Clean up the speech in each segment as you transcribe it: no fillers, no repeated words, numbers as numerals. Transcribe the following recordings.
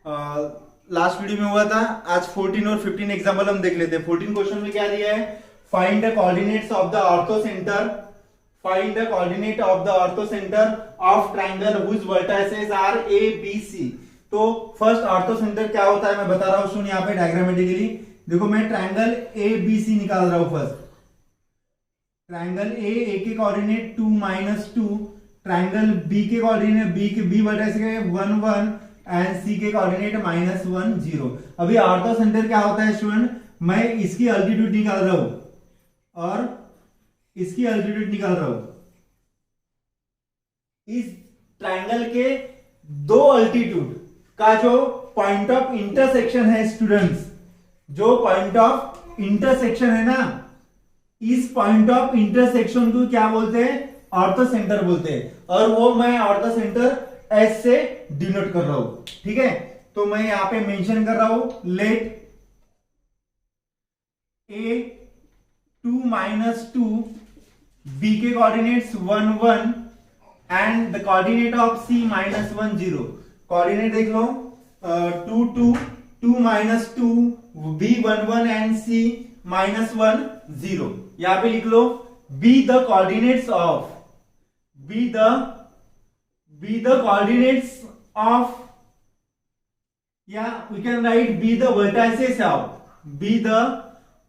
Last video में हुआ था। आज 14 और 15 एग्जाम्पल हम देख लेते हैं। 14 क्वेश्चन में क्या दिया है, find the coordinates of the orthocentre, find the coordinate of the orthocentre of triangle whose vertices are A B C. तो फर्स्ट ऑर्थो सेंटर क्या होता है मैं बता रहा हूं, सुन यहाँ पे डायग्रामेटिकली देखो। मैं ट्राइंगल ए बी सी निकाल रहा हूं। फर्स्ट ट्राइंगल ए के कोऑर्डिनेट 2 -2, ट्राइंगल बी के कोऑर्डिनेट बी वर्टेक्स के 1 1 एंड सी के कोऑर्डिनेट -1 0। अभी ऑर्थो सेंटर क्या होता है स्टूडेंट, मैं इसकी अल्टीट्यूड निकाल रहा हूं और इसकी अल्टीट्यूड निकाल रहा हूं। इस ट्राइंगल के दो अल्टीट्यूड का जो पॉइंट ऑफ इंटरसेक्शन है स्टूडेंट्स, जो पॉइंट ऑफ इंटरसेक्शन है ना, इस पॉइंट ऑफ इंटरसेक्शन को क्या बोलते हैं, ऑर्थो सेंटर बोलते हैं। और वो मैं ऑर्थो सेंटर एस से डिनोट कर रहा हूं, ठीक है। तो मैं यहां पे मेंशन कर रहा हूं, लेट ए 2 -2, बी के coordinates 1 1 and the coordinate of C -1 0। Coordinate देख लो, 2 2 2 -2, बी 1 1 एंड सी -1 0। यहां पे लिख लो be the coordinates of, be the coordinates of, yeah we can write be the vertices of, be the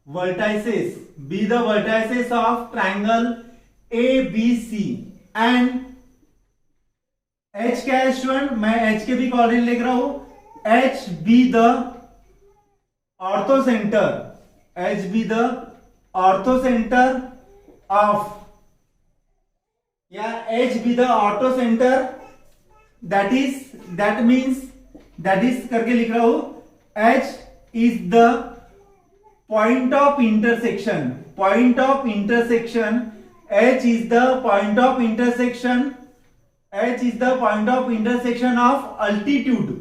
vertices of triangle ABC and H क्या है student, मैं H के भी कोऑर्डिनेट लिख रहा हूं, H be the ortho center, H be the ortho center of, या H be the ortho center, that means करके लिख रहा हूं, H is the point of intersection, H is the point of intersection of altitudes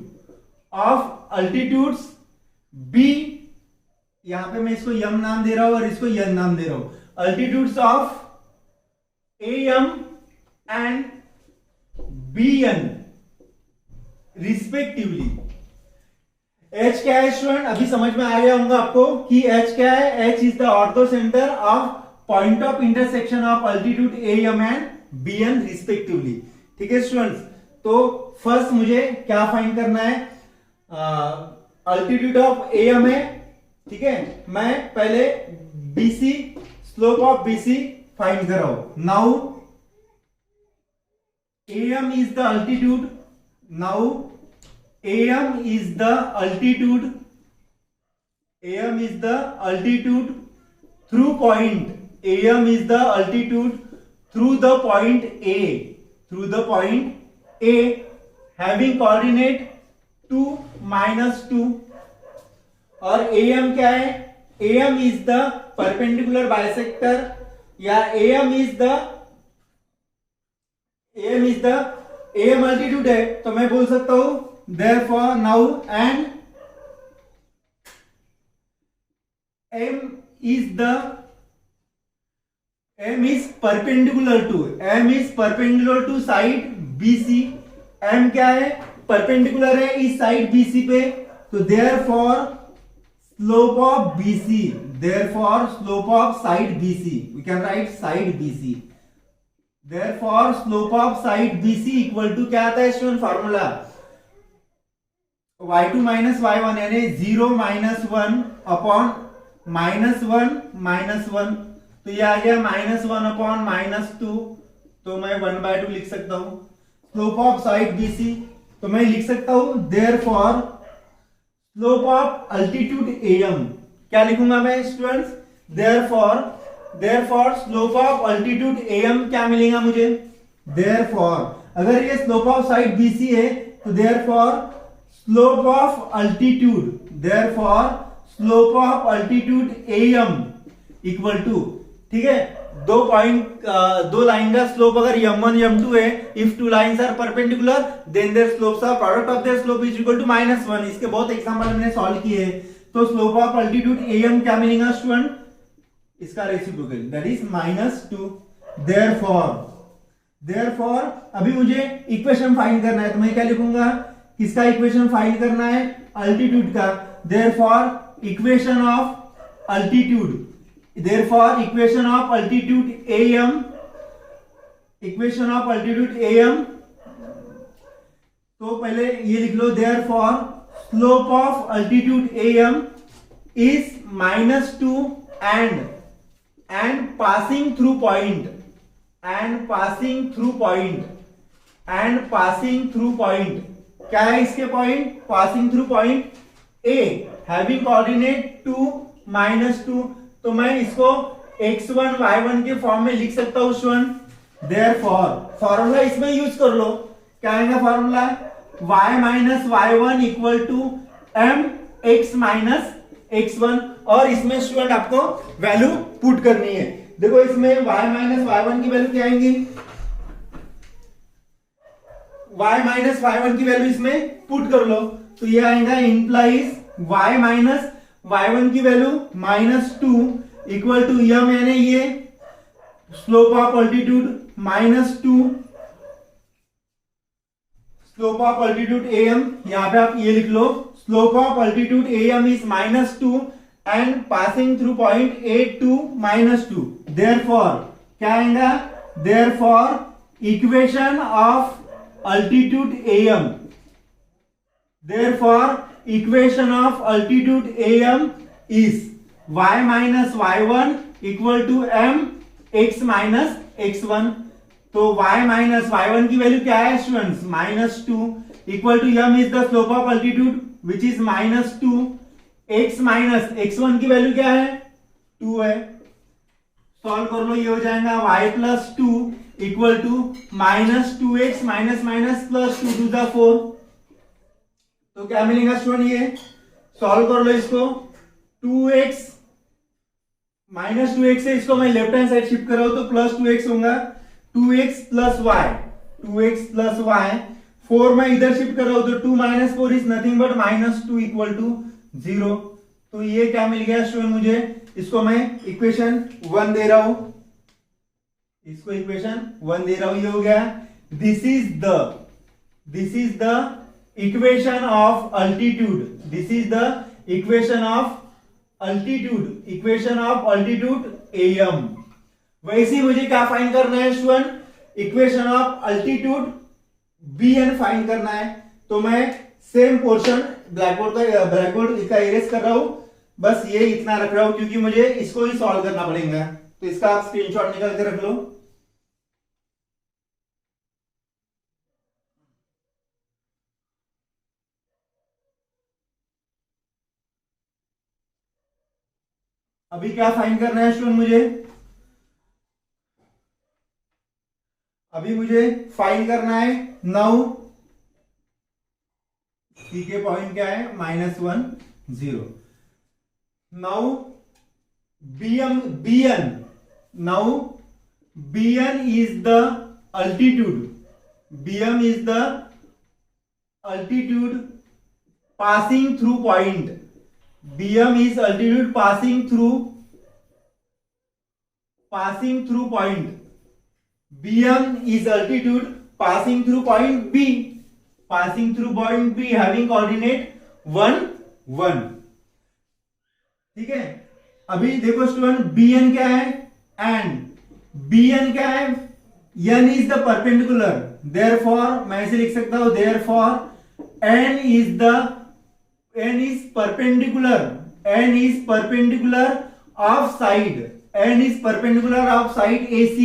B, यहां पे मैं इसको यम नाम दे रहा हूं और इसको यन नाम दे रहा हूं, altitudes of AM and BN respectively. H क्या है स्टूडेंट, अभी समझ में आ गया होगा आपको कि H क्या है। H is the orthocentre of point of intersection of altitude AM and BN respectively, ठीक है स्टूडेंट्स। तो फर्स्ट मुझे क्या फाइंड करना है, अल्टीट्यूड ऑफ AM है, ठीक है। मैं पहले BC, slope of BC find कर रहा हूं। Now AM is the altitude, now AM is the altitude, AM is the altitude through point, AM is the altitude through the point A, having coordinate 2 -2। और AM क्या है, AM is the perpendicular bisector, या AM altitude है, तो मैं बोल सकता हूं therefore now and M is perpendicular to side BC। M क्या है, परपेंडिकुलर है इस साइड BC पे, तो therefore slope of side BC, we can write side BC, therefore slope of side BC equal to क्या आता है स्टूडेंट, फार्मूला y2 - y1 यानी 0 -1 अपॉन -1, तो ये आ गया -1 अपॉन -2, तो मैं 1/2 लिख सकता हूं। स्लोप ऑफ साइड BC, तो मैं लिख सकता हूं therefore slope of altitude AM, क्या लिखूंगा मैं students, therefore slope of altitude AM क्या मिलेगा मुझे, therefore अगर ये स्लोप ऑफ साइड BC है तो therefore slope of altitude AM equal to, ठीक है, दो लाइन का स्लोप अगर m1 m2 है, if two lines are perpendicular then their slopes are product of their slope is equal to -1। इसके बहुत एग्जांपल हमने सॉल्व किए हैं। तो स्लोप ऑफ अल्टीट्यूड AM क्या मिलेगा स्टूडेंट, इसका रेसिप्रोकल दैट इज -2। देयरफॉर अभी मुझे इक्वेशन फाइंड करना है, तो मैं क्या लिखूंगा, किसका इक्वेशन फाइंड करना है? अल्टीट्यूड का। Therefore equation of altitude, therefore equation of altitude AM, equation of altitude AM, तो पहले ये लिख लो, therefore slope of altitude AM is -2 and passing through point, and passing through point, and passing through point, क्या है इसके point? Passing through point A having coordinate 2 -2, तो मैं इसको x1 y1 के फॉर्म में लिख सकता हूं स्टूडेंट। देयरफॉर फॉर्मूला इसमें यूज कर लो, क्या आएगा formula? y minus y1 equal to m x minus x1, और इसमें स्टूडेंट आपको वैल्यू पुट करनी है। देखो इसमें y माइनस y1 की वैल्यू क्या आएंगी? y माइनस y1 की वैल्यू इसमें पुट कर लो, तो ये आएगा इंप्लाइज y माइनस y1 की वैल्यू -2 इक्वल टू यम, यानी ये slope of altitude -2, slope of altitude AM, यहां पे आप ये लिख लो, slope of altitude AM is -2 and passing through point A2 -2। Therefore क्या आएगा? Therefore equation of altitude AM, therefore equation of altitude AM is y minus y1 equal to m x minus x1, तो y minus y1 की value क्या है students? -2 equal to m is the slope of altitude which is -2, x minus x1 की value क्या है? 2 है। Solve कर लो, ये हो जाएगा y plus 2 equal to -2x minus minus plus 2 to the 4, तो क्या मिलेगा स्टूडेंट? ये सॉल्व कर लो इसको, 2x -2x से इसको मैं लेफ्ट हैंड साइड शिफ्ट कर रहा हूं तो प्लस 2x होगा, 2x plus y, 2x plus y, 4 मैं इधर शिफ्ट कर रहा हूं तो 2 minus 4 is nothing but -2 equal to 0, तो ये क्या मिल गया स्टूडेंट मुझे? इसको मैं इक्वेशन 1 दे रहा हूं, इसको इक्वेशन 1 दे रहा हूं, ये हो गया। This is the equation of altitude, this is the equation of altitude, equation of altitude AM। वैसे ही मुझे क्या फाइंड करना है student? Equation of altitude BN find करना है, तो मैं सेम पोर्शन ब्लैकबोर्ड का इरेज कर रहा हूं, बस ये इतना रख रहा हूं क्योंकि मुझे इसको ही सॉल्व करना पड़ेगा, तो इसका आप स्क्रीनशॉट निकाल के रख लो। अभी क्या फाइंड करना है स्टूडेंट मुझे? अभी मुझे फाइंड करना है 9, C के पॉइंट क्या है? -1 0। Now BN is the altitude, BM is the altitude passing through point, BM is altitude passing through point, BM is altitude passing through point B, passing through point B having coordinate 1 1, ठीक है। अभी देखो student BN क्या है? And BN क्या है? N is the perpendicular, therefore मैं इसे लिख सकता हूं, therefore N is perpendicular of side, N is perpendicular of side AC,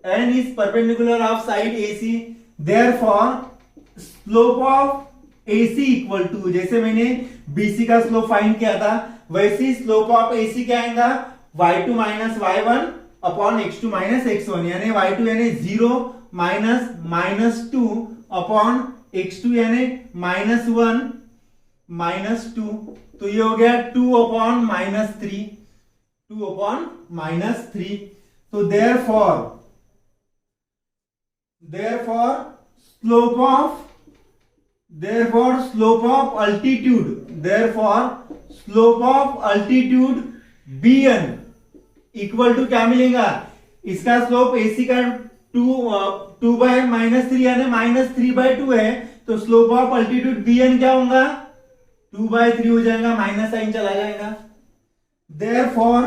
N is perpendicular of side AC, therefore slope of AC equal to, जैसे मैंने BC का स्लोप फाइंड किया था वैसे स्लोप ऑफ AC क्या आएगा? y2 minus y1 upon x2 minus x1, यानी y2 यानी 0 -2 अपॉन x2 यानी -1 -2, तो ये हो गया 2 अपॉन -3, 2 अपॉन -3, तो therefore slope of altitude BN equal to क्या मिलेगा? इसका स्लोप AC का 2 बाय -3 यानी -3/2 है, तो स्लोप ऑफ अल्टीट्यूड bn क्या होगा, 2/3 हो जाएगा, माइनस साइन चला जाएगा। therefore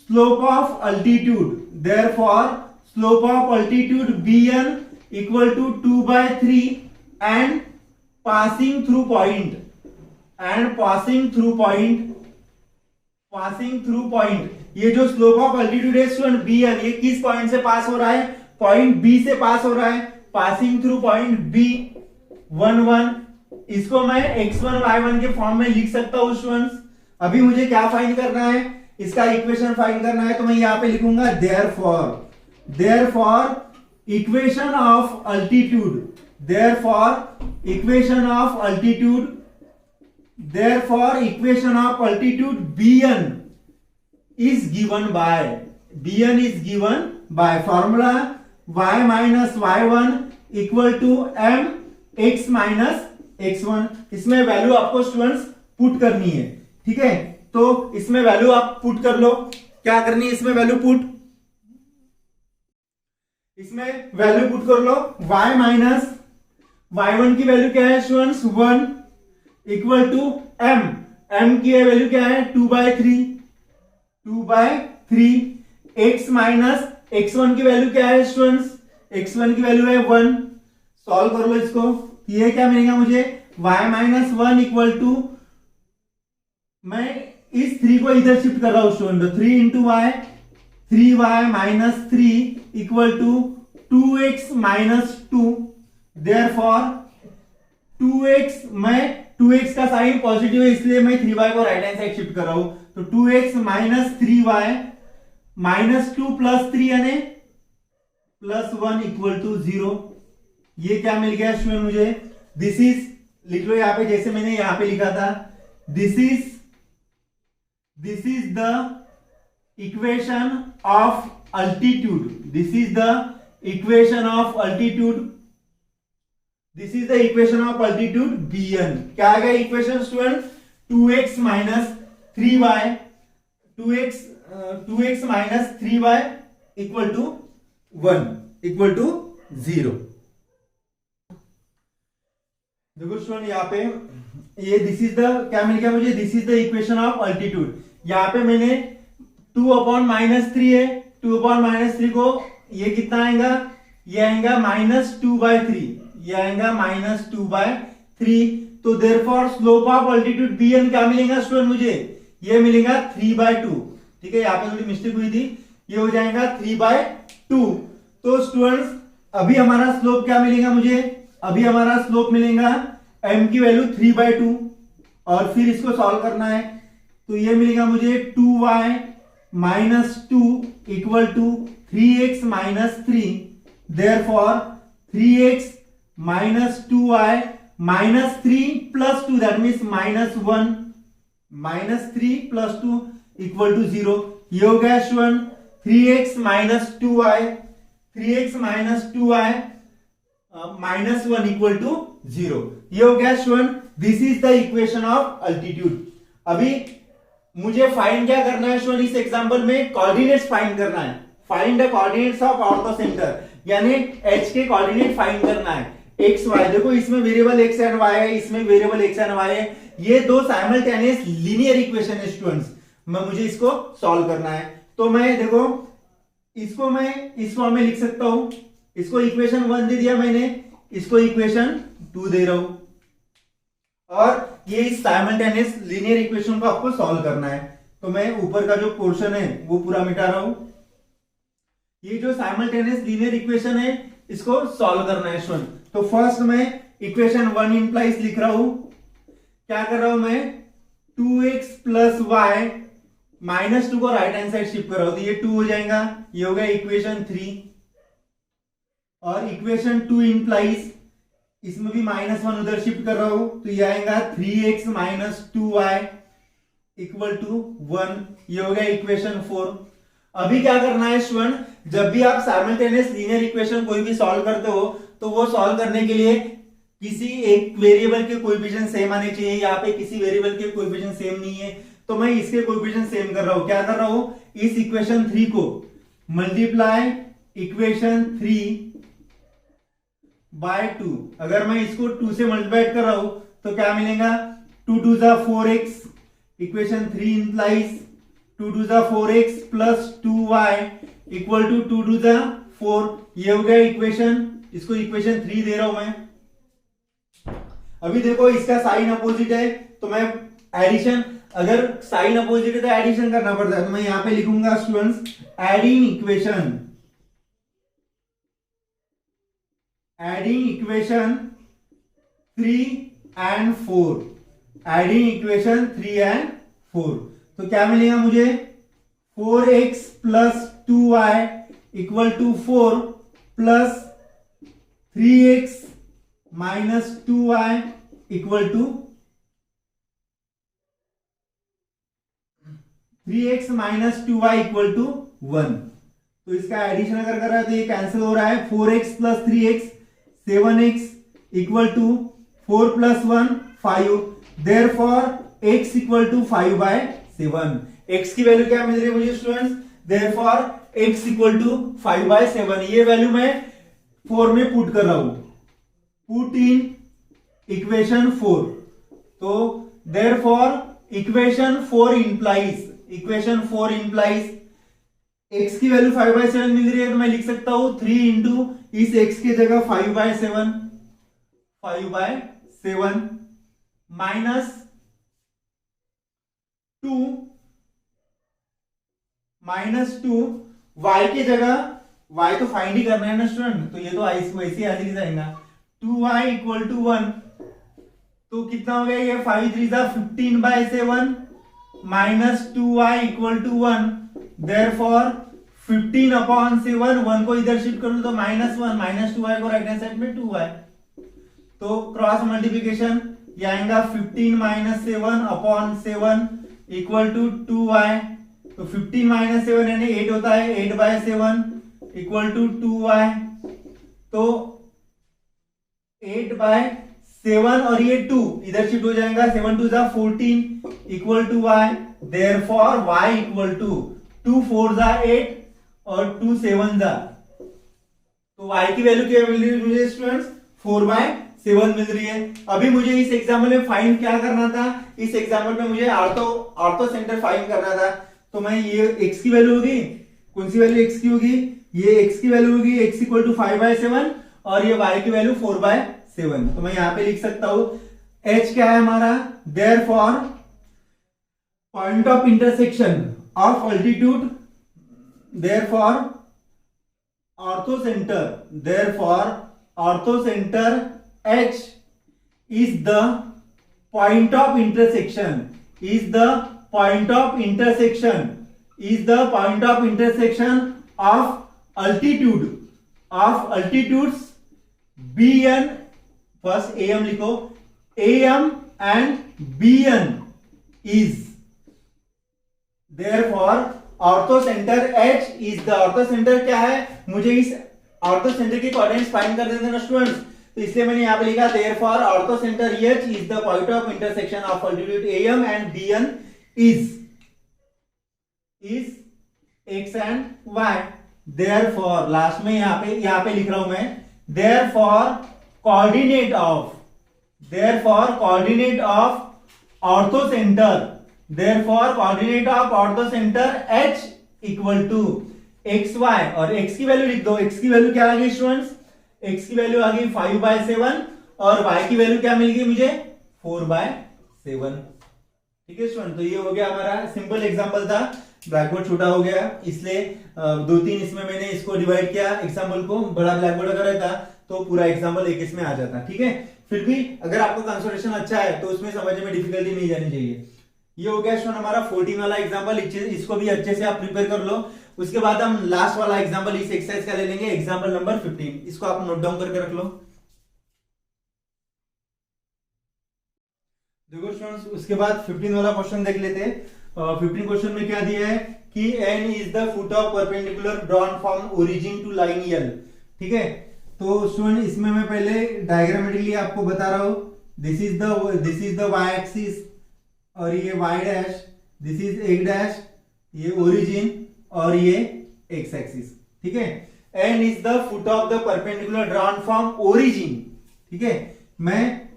slope of altitude bn equal to 2/3 and passing through point ये जो स्लोप ऑफ अल्टीट्यूड है स्टूडेंट bn, ये किस पॉइंट से पास हो रहा है, पॉइंट B से पास हो रहा है, पासिंग थ्रू पॉइंट B11। इसको मैं x1 y1 के फॉर्म में लिख सकता हूं स्टूडेंट्स। अभी मुझे क्या फाइंड करना है, इसका इक्वेशन फाइंड करना है, तो मैं यहां पे लिखूंगा therefore equation of altitude bn is given by formula y minus y1 equal to m x minus x1। इसमें वैल्यू आपको स्टूडेंट्स पुट करनी है, ठीक है। तो इसमें वैल्यू आप पुट कर लो, क्या करनी है इसमें वैल्यू पुट, कर लो। y माइनस y1 की वैल्यू क्या है स्टूडेंट्स 1 इक्वल टू m की वैल्यू क्या है 2/3 x माइनस x1 की वैल्यू क्या है स्टूडेंट्स, x1 की वैल्यू है 1। सॉल्व कर लो इसको, ये क्या मिलेगा मुझे y माइनस 1 इक्वल टू, मैं इस 3 को इधर शिफ्ट कर रहा हूं student, 3 into y, 3y minus 3 equal to 2x minus 2। Therefore 2x का साइन पॉजिटिव है इसलिए मैं 3y को राइट हैंड साइड शिफ्ट कर रहा हूं, तो 2x minus 3y minus 2 plus 3 यानी प्लस 1 इक्वल टू 0। ये क्या मिल गया स्टूडेंट मुझे, दिस इज, लिख लो यहां पे जैसे मैंने यहां पे लिखा था, this is the equation of altitude, bn। क्या आ गया equation student, 2x minus 3y equal to 1 equal to 0। देखो स्टूडेंट यहाँ पे ये दिस इज द, क्या मिल गया मुझे, this is the equation of altitude. यहाँ पे मैंने 2/-3 है, 2/-3 को ये कितना आएगा, ये आएगा -2/3, ये आएगा -2/3। तो therefore slope of altitude bn क्या मिलेगा स्टूडेंट मुझे, ये मिलेगा 3/2, ठीक है। यहाँ पे थोड़ी मिस्टेक हुई थी, ये हो जाएगा 3/2। तो स्टूडेंट्स अभी हमारा स्लोप क्या मिलेगा मुझे, अभी हमारा स्लोप मिलेगा m की वैल्यू 3/2 और फिर इसको सॉल्व करना है, तो ये मिलेगा मुझे 2y minus 2 equal to 3x minus 3। Therefore 3x minus 2y minus 3 plus 2 that means -1, -3 plus 2 equal to 0। ये हो गया student 3x minus 2y minus 1 equal to 0। ये हो गया student, this is the equation of altitude. अभी मुझे find क्या करना है स्टूडेंट, इस एग्जांपल में कोऑर्डिनेट्स फाइंड करना है, find the coordinates of ortho centre, यानी h के कोऑर्डिनेट फाइंड करना है, x y। देखो इसमें वेरिएबल x एंड y है, इसमें वेरिएबल x एंड y है, ये दो साइमल्टेनियस लीनियर इक्वेशन है स्टूडेंट्स। मुझे इसको सॉल्व करना है, तो मैं देखो इसको मैं इस फॉर्म में लिख सकता हूं, इसको इक्वेशन 1 दे दिया मैंने, इसको इक्वेशन 2 दे रहा हूं, और ये इस साइमल्टेनियस लीनियर इक्वेशन को आपको सॉल्व करना है। तो मैं ऊपर का जो पोर्शन है वो पूरा मिटा रहा हूं, ये जो साइमल्टेनियस लीनियर इक्वेशन है इसको सॉल्व करना है स्टूडेंट। तो फर्स्ट मैं इक्वेशन 1 इंप्लाइज लिख रहा हूं, क्या कर रहा हूं मैं, 2x प्लस y माइनस 2 को राइट हैंड साइड शिफ्ट कर रहा हूं, तो ये 2 हो जाएगा, ये हो गया इक्वेशन 3। और इक्वेशन 2 इंप्लाइज, इसमें भी -1 उधर शिफ्ट कर रहा हूं, तो ये आएगा 3x minus 2y equal to 1। ये हो गया इक्वेशन 4। अभी क्या करना है स्टूडेंट, जब भी आप साइमल्टेनियस लीनियर इक्वेशन कोई भी सॉल्व करते हो तो वो सॉल्व करने के लिए किसी एक वेरिएबल के कोएफिशिएंट सेम आने चाहिए। यहाँ पे किसी वेरिएबल के कोएफिशिएंट सेम नहीं है, तो मैं इसके कोएफिशिएंट सेम कर रहा हूं। क्या कर रहा हूं, इस इक्वेशन 3 को मल्टीप्लाई इक्वेशन 3 बाय 2। अगर मैं इसको 2 से मल्टीप्लाई कर रहा हूं तो क्या मिलेगा, 2 2 जा 4x, इक्वेशन 3 इंप्लाइज 2 2 जा 4x plus 2y equal to 2 2 जा 4। ये हो गया इक्वेशन, इसको इक्वेशन 3 दे रहा हूं मैं। अभी देखो इसका साइन अपोजिट है तो मैं एडिशन, अगर साइन अपोजिट है तो एडिशन करना पड़ता है, तो मैं यहां पे लिखूंगा students adding equation 3 and 4, adding equation 3 and 4। तो क्या मिलेगा मुझे, 4x plus 2y equal to 4 plus 3x minus 2y equal to 3x minus 2y equal to 1। तो इसका एडिशन अगर कर रहा है तो ये कैंसिल हो रहा है, 4x plus 3x 7x equal to 4 plus 1 5, therefore x equal to 5/7। x की वैल्यू क्या मिल रही है मुझे students, therefore x equal to 5/7। ये वैल्यू मैं 4 में पुट कर रहा हूं, पुट इन इक्वेशन 4। तो देयरफॉर इक्वेशन 4 इंप्लाइज x की वैल्यू 5/7 मिल रही है तो मैं लिख सकता हूं 3 इंटू इस x की जगह 5/7 माइनस 2 y की जगह, y तो फाइंड ही करना है ना स्टूडेंट, तो ये तो वैसे ही लिख जाएगा 2y इक्वल टू 1। तो कितना हो गया ये, 5 3 जा 15/7 minus 2y equal to 1, therefore 15/7, 1 को इधर शिफ्ट कर लो तो -1, माइनस 2y को राइट हैंड साइड में 2y, तो क्रॉस मल्टीप्लिकेशन ये आएगा 15 - 7/7 इक्वल टू 2y। तो 15 - 7 यानी 8 होता है, 8/7 इक्वल टू 2y। तो 8/7 और ये 2 इधर शिफ्ट हो जाएगा, 7 2 जा 14 equal to y, therefore y equal to 2 4 जा 8 और 2 7 जा, तो y की वैल्यू क्या मिल रही है मुझे स्टूडेंट्स, 4/7 मिल रही है। अभी मुझे इस एग्जाम्पल में फाइंड क्या करना था, इस एग्जाम्पल में मुझे ऑर्थो सेंटर फाइंड करना था। तो मैं ये x की वैल्यू होगी, कौन सी वैल्यू x की होगी, ये x की वैल्यू होगी x इक्वल टू 5/7 और ये y की वैल्यू 4/7। तो मैं यहां पे लिख सकता हूं h क्या है हमारा, therefore point of intersection of altitude, therefore ortho centre h is the point of intersection of altitudes bn, first am लिखो, am and bn is, therefore ortho centre h is the, ortho centre क्या है, मुझे इस ortho centre की coordinates find कर देते हैं ना स्टूडेंट्स, तो इसलिए मैंने यहां पे लिखा therefore ortho centre h is the point of intersection of altitude am and bn is x and y, therefore last में यहां पे लिख रहा हूं मैं, therefore coordinate of orthocentre h equal to xy, और x की वैल्यू लिख दो, x की वैल्यू क्या आ गई स्टूडेंट्स, x की वैल्यू आ गई 5/7 और y की वैल्यू क्या मिल गई मुझे, 4/7। ठीक है स्टूडेंट, तो ये हो गया हमारा सिंपल एग्जांपल था, ब्लैक बोर्ड छोटा हो गया इसलिए 2-3 इसमें मैंने इसको डिवाइड किया एग्जांपल को, बड़ा ब्लैक बोर्ड अगर रहता तो पूरा एग्जांपल एक इसमें आ जाता। ठीक है, फिर भी अगर आपको कंसंट्रेशन अच्छा है तो उसमें समझने में डिफिकल्टी नहीं जानी चाहिए। ये हो गया स्टूडेंट हमारा 14 वाला एग्जांपल, इसको भी अच्छे से आप प्रिपेयर कर लो। उसके बाद हम लास्ट वाला एग्जांपल इस एक्सरसाइज का ले लेंगे, एग्जांपल नंबर 15, इसको आप नोट डाउन करके रख लो। देखो स्टूडेंट्स, उसके बाद 15 वाला क्वेश्चन देख लेते हैं। 15 क्वेश्चन में क्या दिया है कि n is the foot of perpendicular drawn from origin to line L। ठीक है, तो स्टूडेंट इसमें मैं पहले डायग्रामेटिकली आपको बता रहा हूं, this is the y axis और ये y dash, this is x dash, ये ओरिजिन और ये x एक्सिस। ठीक है, N is the foot of the perpendicular drawn from origin, ठीक है, मैं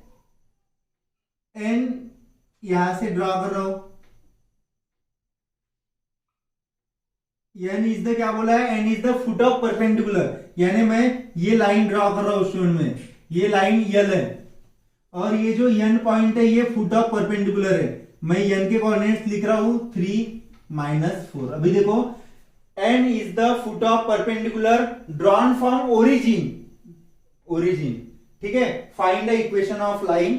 एन यहां से ड्रॉ कर रहा हूं, एन इज द क्या बोला है, N is the foot of perpendicular, यानी मैं ये लाइन ड्रॉ कर रहा हूं स्टूडेंट में, ये लाइन यल है और ये जो एन पॉइंट है ये फुट ऑफ परपेंडिकुलर है, मैं एन के कोऑर्डिनेट्स लिख रहा हूं 3 - 4। अभी देखो N is the foot of perpendicular drawn from origin, origin, ठीक है, find the equation of line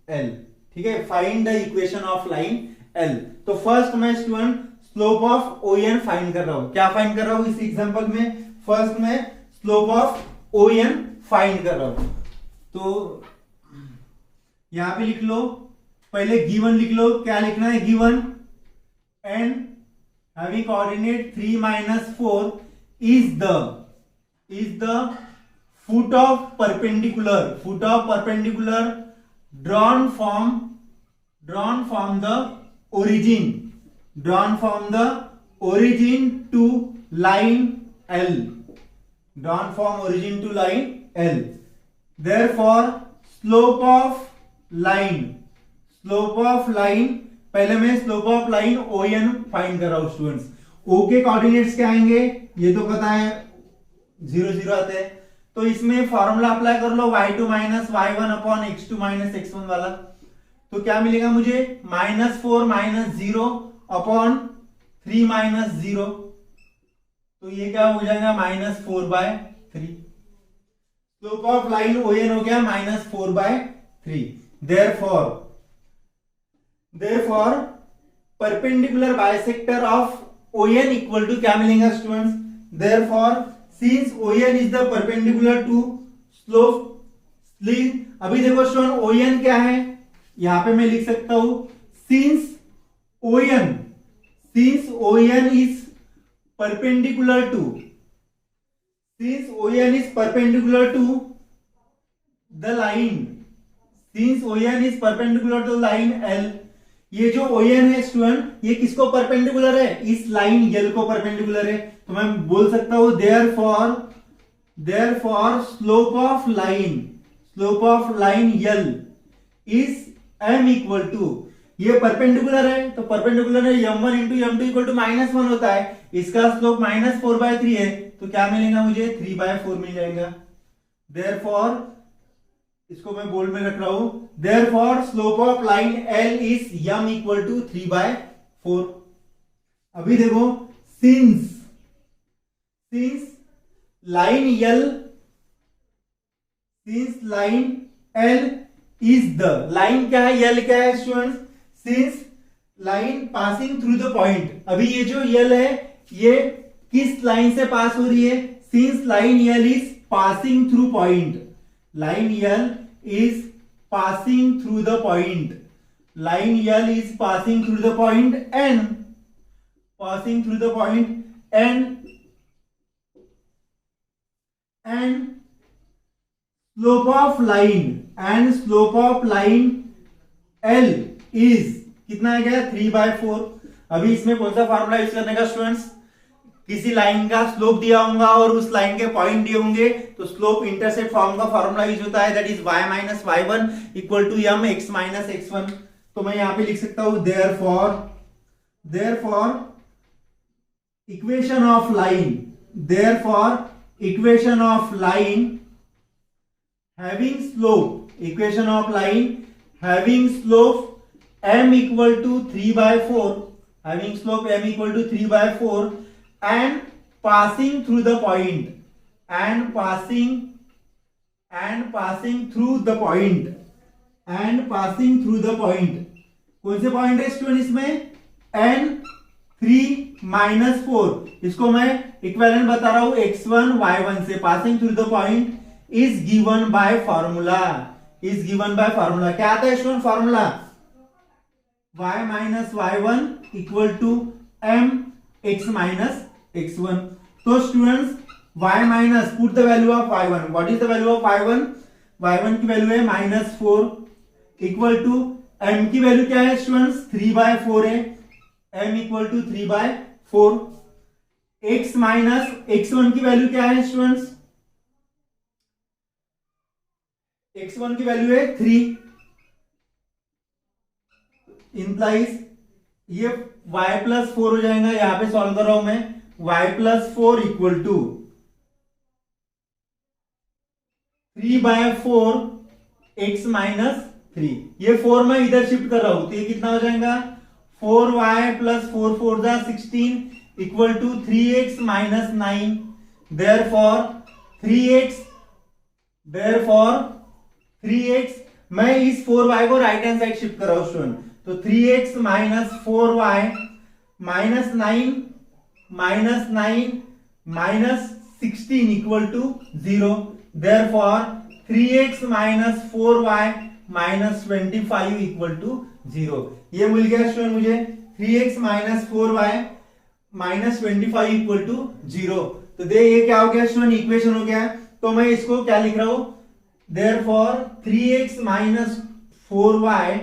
L, ठीक है, find the equation of line L. तो फर्स्ट मैं student slope of O N find कर रहा हूं, क्या फाइंड कर रहा हूं इस एग्जांपल में, फर्स्ट मैं slope of O N find कर रहा हूं। तो यहां पे लिख लो, पहले गिवन लिख लो, क्या लिखना है, given an having coordinate 3 - 4 is the foot of perpendicular drawn from the origin to line L, drawn from origin to line L. Therefore slope of line, पहले मैं slope of line O N find कर रहा हूं students. ओ के coordinates क्या आएंगे, ये तो पता है 0 0 आते हैं, तो इसमें फॉर्मूला अप्लाई कर लो y2 - y1 upon x2 - x1 वाला, तो क्या मिलेगा मुझे, -4 - 0 अपॉन 3 - 0, तो ये क्या हो जाएगा -4/3। Slope of line O N हो गया -4/3। Therefore perpendicular bisector of O N equal to क्या मिलेगा students, therefore since O N is the perpendicular to slope sling, अभी देखो स्टूडेंट ओ एन क्या है, यहां पे मैं लिख सकता हूं since O N is perpendicular to the line L, ये जो ON है स्टूडेंट ये किसको परपेंडिकुलर है, इस लाइन L को परपेंडिकुलर है, तो मैं बोल सकता हूं therefore slope of line L is m equal to, ये परपेंडिकुलर है तो परपेंडिकुलर है m1 × m2 = -1 होता है, इसका स्लोप -4/3 है, तो क्या मिलेगा मुझे 3/4 मिल जाएगा। देयरफॉर इसको मैं बोल्ड में रख रहा हूं, therefore slope of line L is m = 3/4। अभी देखो since line L is the, line क्या है, L क्या है students, since line passing through the point, अभी ये जो L है ये किस लाइन से पास हो रही है, since line L is passing through point, line L is passing through the point, line L is passing through the point and slope of line L is कितना है क्या, 3/4। अभी इसमें कौन सा फार्मूला यूज करने का स्टूडेंट्स, किसी लाइन का स्लोप दिया होगा और उस लाइन के पॉइंट दिए होंगे तो स्लोप इंटरसेप्ट फॉर्म का फार्मूला यूज होता है, that is y - y1 = m x - x1। तो मैं यहां पे लिख सकता हूं therefore equation of line having slope m = 3/4, and passing through the point, कौन से पॉइंट है स्टूडेंट इसमें, n3 - 4, इसको मैं इक्विवेलेंट बता रहा हूं x1 y1 से, passing through the point is given by formula, क्या आता है student formula, y - y1 = m x - x1। तो students put the value of y1, what is the value of y1 की वैल्यू है -4 इक्वल टू m की value क्या है students, 3/4 है, m = 3/4, x माइनस x1 की वैल्यू क्या है स्टूडेंट्स? x1 की वैल्यू है 3, इंप्लाइज ये y प्लस 4 हो जाएगा। यहां पे सॉल्व कर रहा हूं मैं, y plus 4 equal to 3/4 x minus 3। ये 4 मैं इधर शिफ्ट कर रहा हूं, तो ये कितना हो जाएगा? 4y प्लस 4 4 जा 16 equal to 3x minus 9। Therefore 3x मैं इस 4y को राइट हैंड साइड शिफ्ट कर रहा हूं स्टूडेंट, तो 3x minus 4y minus 9 minus 16 equal to 0। Therefore 3x minus 4y minus 25 equal to 0। ये मिल गया स्टूडेंट मुझे 3x minus 4y minus 25 equal to 0। तो दे ये क्या हो गया स्टूडेंट? इक्वेशन हो गया। तो मैं इसको क्या लिख रहा हूं? Therefore 3x minus 4y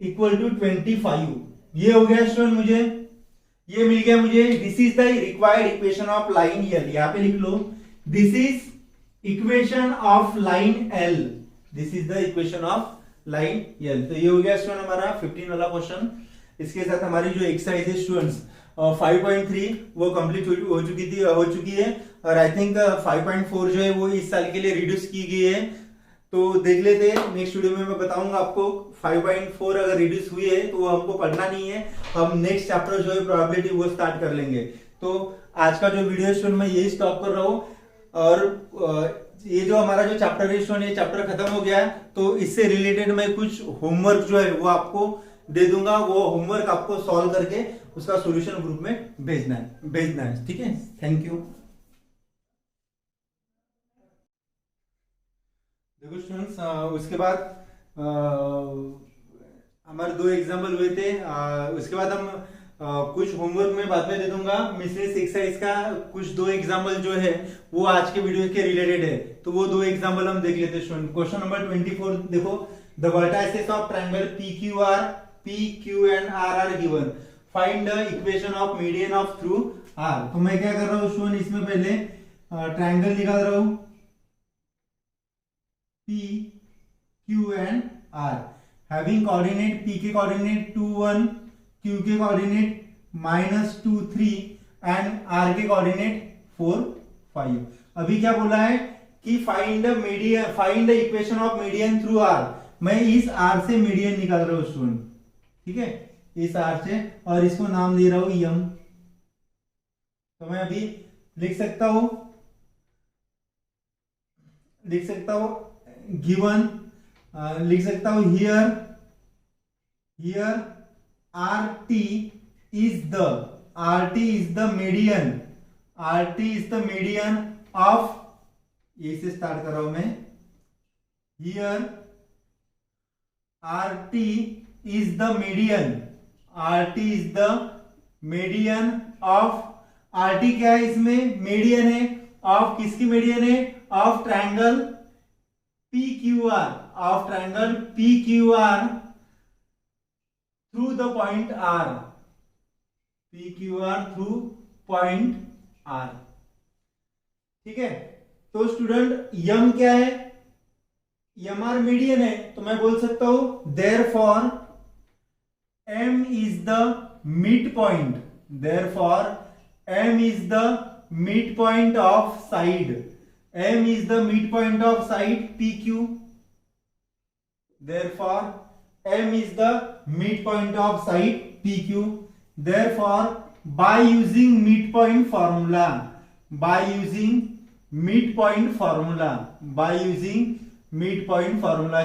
equal to 25। ये हो गया स्टूडेंट मुझे, ये मिल गया मुझे। This is the required equation of line L. यहां पे लिख लो, this is equation of line L. This is the equation of line L. तो ये हो गया स्टूडेंट हमारा 15 वाला क्वेश्चन। इसके साथ हमारी जो एक्सरसाइज है स्टूडेंट्स 5.3 वो कंप्लीट हो चुकी है और आई थिंक 5.4 जो है वो इस साल के लिए रिड्यूस की गई है। तो देख लेते हैं, नेक्स्ट वीडियो में मैं बताऊंगा आपको 5.4 अगर रिड्यूस हुई है तो वो हमको पढ़ना नहीं है, हम नेक्स्ट चैप्टर जो है प्रोबेबिलिटी वो स्टार्ट कर लेंगे। तो आज का जो वीडियो स्टूडेंट मैं यही स्टॉप कर रहा हूँ और ये जो हमारा जो चैप्टर है स्टूडेंट ये चैप्टर खत्म हो गया है। तो इससे रिलेटेड मैं कुछ होमवर्क जो है वो आपको दे दूंगा, वो होमवर्क आपको सॉल्व करके उसका सॉल्यूशन ग्रुप में भेजना है। ठीक है, थैंक यू। देखो स्टूडेंट्स उसके बाद हमारे 2 एग्जाम्पल हुए थे। उसके बाद हम कुछ होमवर्क में बाद में दे दूंगा। मिसलेनियस एक्सरसाइज का कुछ 2 एग्जाम्पल जो है वो आज के वीडियो के रिलेटेड है, तो वो 2 एग्जाम्पल हम देख लेते हैं स्टूडेंट। क्वेश्चन नंबर 24 देखो, the vertices of triangle PQN R are given, find the equation of median of through R। तो मैं क्या कर रहा हूँ स्टूडेंट, इसमें पहले ट्रायंगल निकाल रहा हूँ PQN R, having coordinate P के कोऑर्डिनेट 2 1, Q के कोऑर्डिनेट -2 3 एंड R के कोऑर्डिनेट 4 5। अभी क्या बोला है कि find the equation of median through R। मैं इस R से मीडियन निकाल रहा हूं स्टूडेंट, ठीक है, इस R से, और इसको नाम दे रहा हूं M। तो मैं अभी लिख सकता हूं गिवन, लिख सकता हूं here RT is the median of, ये से स्टार्ट कर रहा हूं मैं, here RT is the median of, RT क्या है इसमें? मीडियन है। ऑफ किसकी मीडियन है? Of triangle PQR, through the point R, PQR through point R। ठीक है, तो स्टूडेंट यम क्या है? यम आर मीडियन है, तो मैं बोल सकता हूं therefore M is the mid point, of side, M is the midpoint of side PQ. Therefore, M is the midpoint of side PQ. Therefore, by using midpoint formula,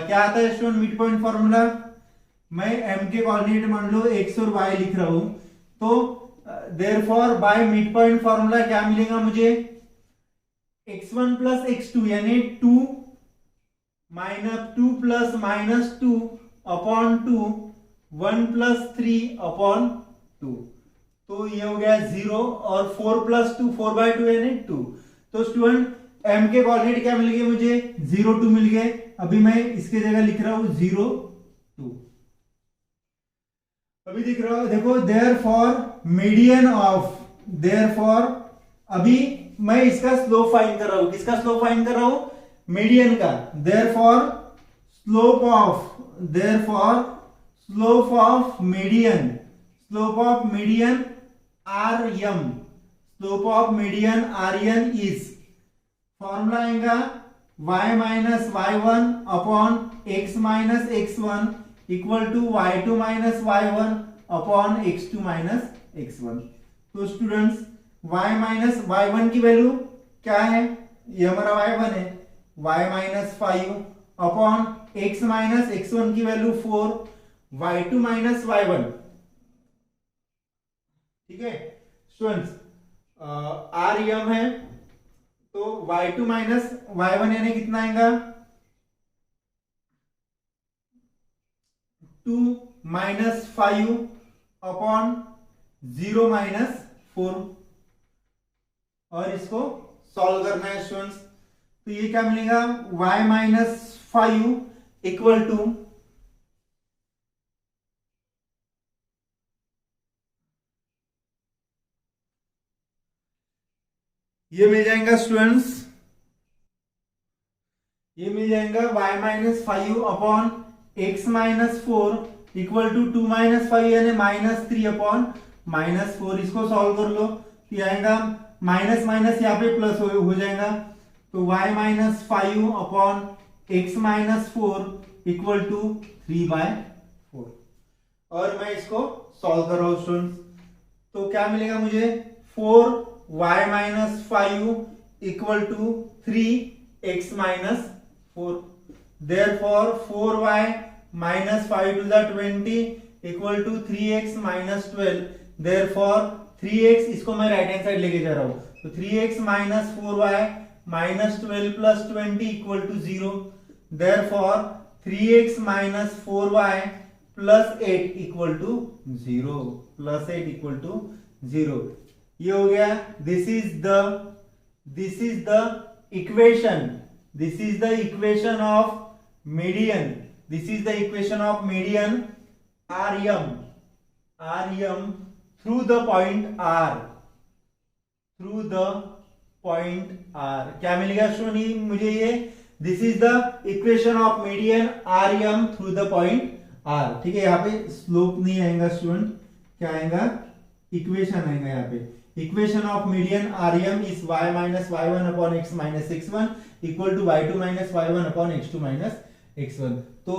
क्या आता है student midpoint formula? मैं M के coordinate मान लो x और y लिख रहा हूं, तो therefore by midpoint formula क्या मिलेगा मुझे? x1 प्लस x2 यानी 2 प्लस -2 अपॉन 2, 1 प्लस 3 अपॉन 2, तो ये हो गया 0, और 4 प्लस 2 4/2 यानी 2। तो स्टूडेंट m के कोऑर्डिनेट क्या मिल गए मुझे? 0 2 मिल गए। अभी मैं इसके जगह लिख रहा हूं 0 2। अभी दिख रहा है देखो, देयरफॉर मीडियन ऑफ देयरफॉर अभी मैं इसका स्लोप फाइंड कर रहा हूं, किसका स्लोप फाइंड कर रहा हूं, मीडियन का। Therefore slope of median R M, slope of median R N is, formula आएगा y minus y1 upon x minus x1 equal to y2 minus y1 upon x2 minus x1। तो students y minus y1 की value क्या है, ये हमारा y1 है, y minus 5 upon x minus x1 की value 4, y2 minus y1। ठीक है स्टूडेंट्स, आर एम है तो y2 माइनस y1 यानी कितना आएगा, 2 माइनस 5 अपॉन 0 माइनस 4, और इसको सॉल्व करना है स्टूडेंट्स। तो ये क्या मिलेगा, y माइनस 5 इक्वल टू ये मिल जाएगा स्टूडेंट्स, ये मिल जाएगा y minus 5 upon x minus 4 equal to 2 minus 5 यानी माइनस 3 अपॉन माइनस 4। इसको सॉल्व कर लो तो आएगा माइनस माइनस यहाँ पे प्लस हो जाएगा, तो y minus 5 upon x minus 4 equal to 3/4। और मैं इसको सॉल्व कर रहा हूं स्टूडेंट्स, तो क्या मिलेगा मुझे, 4y minus 5 equal to 3x minus 4। Therefore 4y minus 5 to the 20 equal to 3x minus 12। Therefore 3x, इसको मैं राइट हैंड साइड लेके जा रहा हूं, तो 3x minus 4y minus 12 plus 20 equal to 0। Therefore 3x minus 4y plus 8 equal to 0, plus 8 equal to 0। ये हो गया, this is the equation, this is the equation of median, this is the equation of median R M through the point R, through the point R. क्या मिलेगा student मुझे, ये this is the equation of median R M through the point R. ठीक है, यहाँ पे slope नहीं आएगा स्टूडेंट, क्या आएगा, इक्वेशन आएगा यहाँ पे। Equation of median R M is y minus y1 upon x minus x1 equal to y2 minus y1 upon x2 minus x1। तो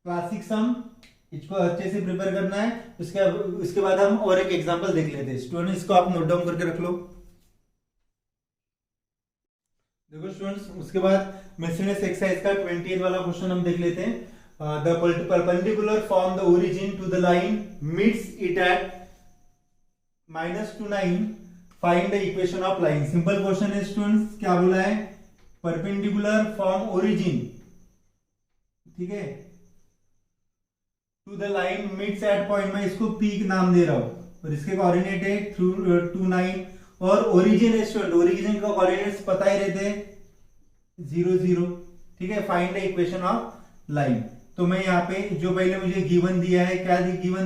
क्लासिक सम इसको अच्छे से प्रिपेयर करना है। उसके बाद हम और एक एग्जांपल देख लेते हैं स्टूडेंट, इसको आप नोट डाउन करके रख लो। देखो स्टूडेंट्स, उसके बाद मिसलेनियस एक्सरसाइज का 28 वाला क्वेश्चन हम देख लेते हैं। The perpendicular from the origin to the line meets it at -29, find the equation of line. Simple question है स्टूडेंट्स, क्या बोला है, परपेंडिकुलर फ्रॉम ओरिजिन, ठीक है, to the line meets at point, मैं इसको पी नाम दे रहा हूं, और इसके कोऑर्डिनेट है 29, और ओरिजिन है स्टूडेंट, ओरिजिन का कोऑर्डिनेट्स पता ही रहते हैं 0 0। ठीक है, find the equation of line. तो मैं यहाँ पे जो पहले मुझे गिवन दिया है, क्या गिवन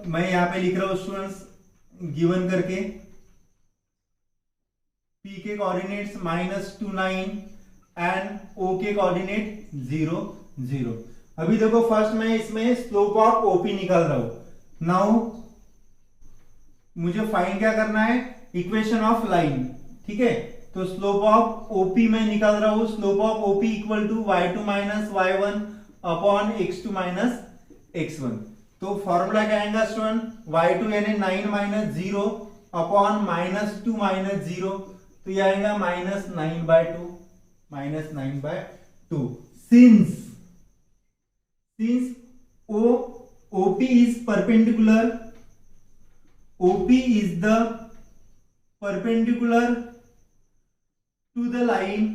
मैं यहाँ पे लिख रहा हूं स्टूडेंट्स, गिवन करके P के कोऑर्डिनेट्स -29 एंड O के कोऑर्डिनेट 0 0। अभी देखो फर्स्ट मैं इसमें स्लोप ऑफ OP निकाल रहा हूं। नाउ मुझे फाइंड क्या करना है, इक्वेशन ऑफ लाइन। ठीक है, तो स्लोप ऑफ OP मैं निकाल रहा हूं, slope of OP equal to y2 minus y1 upon x2 minus x1। तो फॉर्मूला क्या आएगा स्टूडेंट, y2 यानी 9 माइनस 0 अपॉन -2 माइनस 0, तो ये आएगा -9/2, -9/2। Since OP is perpendicular, OP is the perpendicular to the line,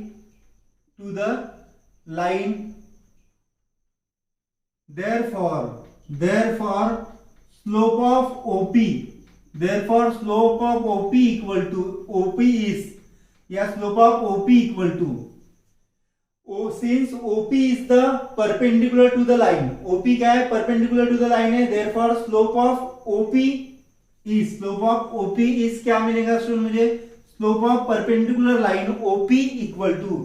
therefore slope of OP equal to, OP is, या slope of OP equal to, since OP is the perpendicular to the line, OP क्या है, perpendicular to the line है, therefore slope of OP is slope of OP is क्या मिलेगा student मुझे, slope of perpendicular line OP equal to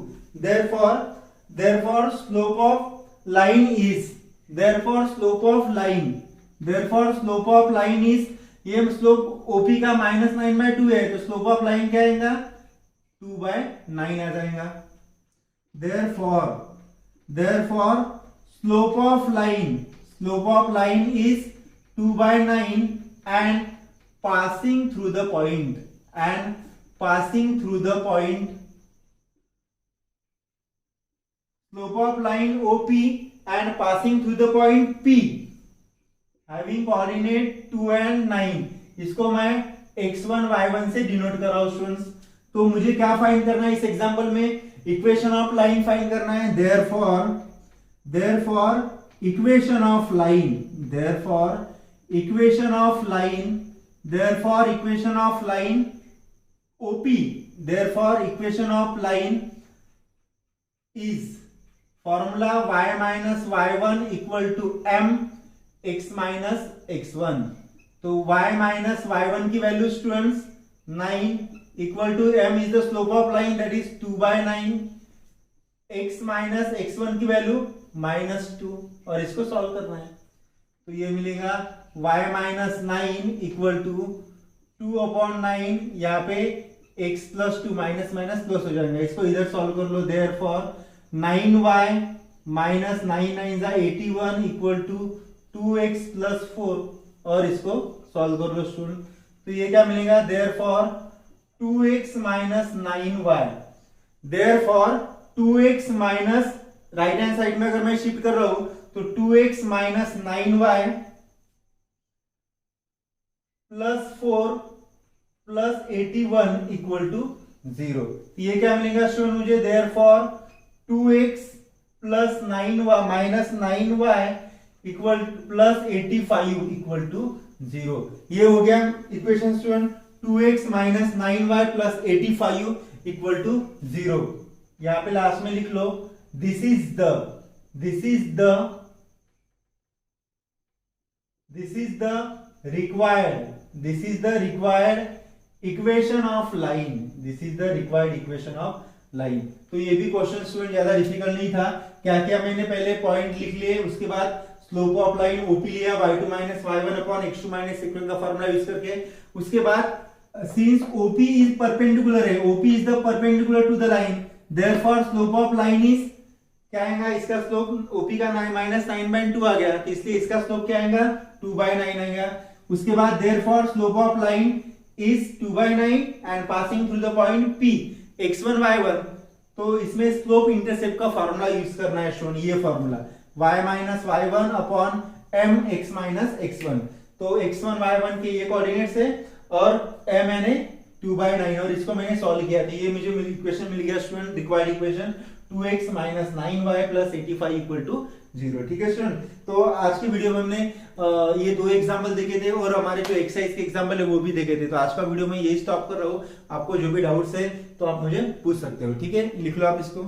therefore slope of line is therefore slope of line is, ये slope OP का -9/2 है, तो slope of line क्या आएगा 2/9 आ जाएगा। Therefore slope of line is 2/9 and passing through the point slope of line OP and passing through the point P having coordinate 2 and 9, इसको मैं x1 y1 से डिनोट कर रहा हूं स्टूडेंट्स। तो मुझे क्या फाइंड करना है इस एग्जांपल में, इक्वेशन ऑफ लाइन फाइंड करना है। Therefore equation of line OP, is formula y minus y1 equal to m x minus x1। तो y minus y1 की value students 9 equal to m is the slope of line that is 2/9, x minus x1 की value -2 और इसको solve करना है। तो ये मिलेगा y minus 9 equal to 2/9, यहाँ पे x plus 2 माइनस प्लस हो जाएगा, इसको इधर सॉल्व कर लो। Therefore 9y minus 9 9 81 equal to 2x plus 4 और इसको सॉल्व कर लो स्टूडेंट। तो ये क्या मिलेगा, therefore 2x minus 9y, therefore 2x minus right hand side में अगर मैं शिफ्ट कर रहा हूं तो 2x minus 9y plus 4 plus 81 equal to 0। ये क्या मिलेगा स्टूडेंट मुझे, therefore 2x plus 9y minus 9y equal plus 85 equal to 0। ये हो गया equation student, 2x minus 9y plus 85 equal to 0। यहां पे लास्ट में लिख लो this is the required equation of line. तो ये भी क्वेश्चन स्टूडेंट ज्यादा डिफिकल्ट नहीं था। क्या क्या मैंने पहले पॉइंट लिख लिए, उसके बाद स्लोप ऑफ लाइन ओपी लिया y2 minus y1 upon x2 minus x1 का फॉर्मूला यूज करके। उसके बाद सिंस OP इज परपेंडिकुलर है, OP is the perpendicular to the line, therefore slope of line is क्या आएगा, इसका स्लोप OP का -9/2 आ गया, तो इसलिए इसका स्लोप क्या आएगा 2/9 आएगा। उसके बाद therefore slope of line is 2/9 and passing through the point P x1 y1। तो इसमें स्लोप इंटरसेप्ट का फार्मूला यूज करना है स्टूडेंट, ये formula y minus y1 upon m x minus x1। तो x1 y1 के ये कोऑर्डिनेट्स है और m मैंने 2/9 और इसको मैंने सॉल्व किया, तो ये मुझे इक्वेशन मिल गया student, required equation 2x minus 9y plus 85 equal to 0। ठीक है स्टूडेंट, तो आज की वीडियो में हमने ये दो एग्जाम्पल देखे थे और हमारे जो एक्सरसाइज के एग्जाम्पल है वो भी देखे थे। तो आज का वीडियो में यही स्टॉप कर रहा हूँ, आपको जो भी डाउट्स है तो आप मुझे पूछ सकते हो। ठीक है, लिख लो आप इसको।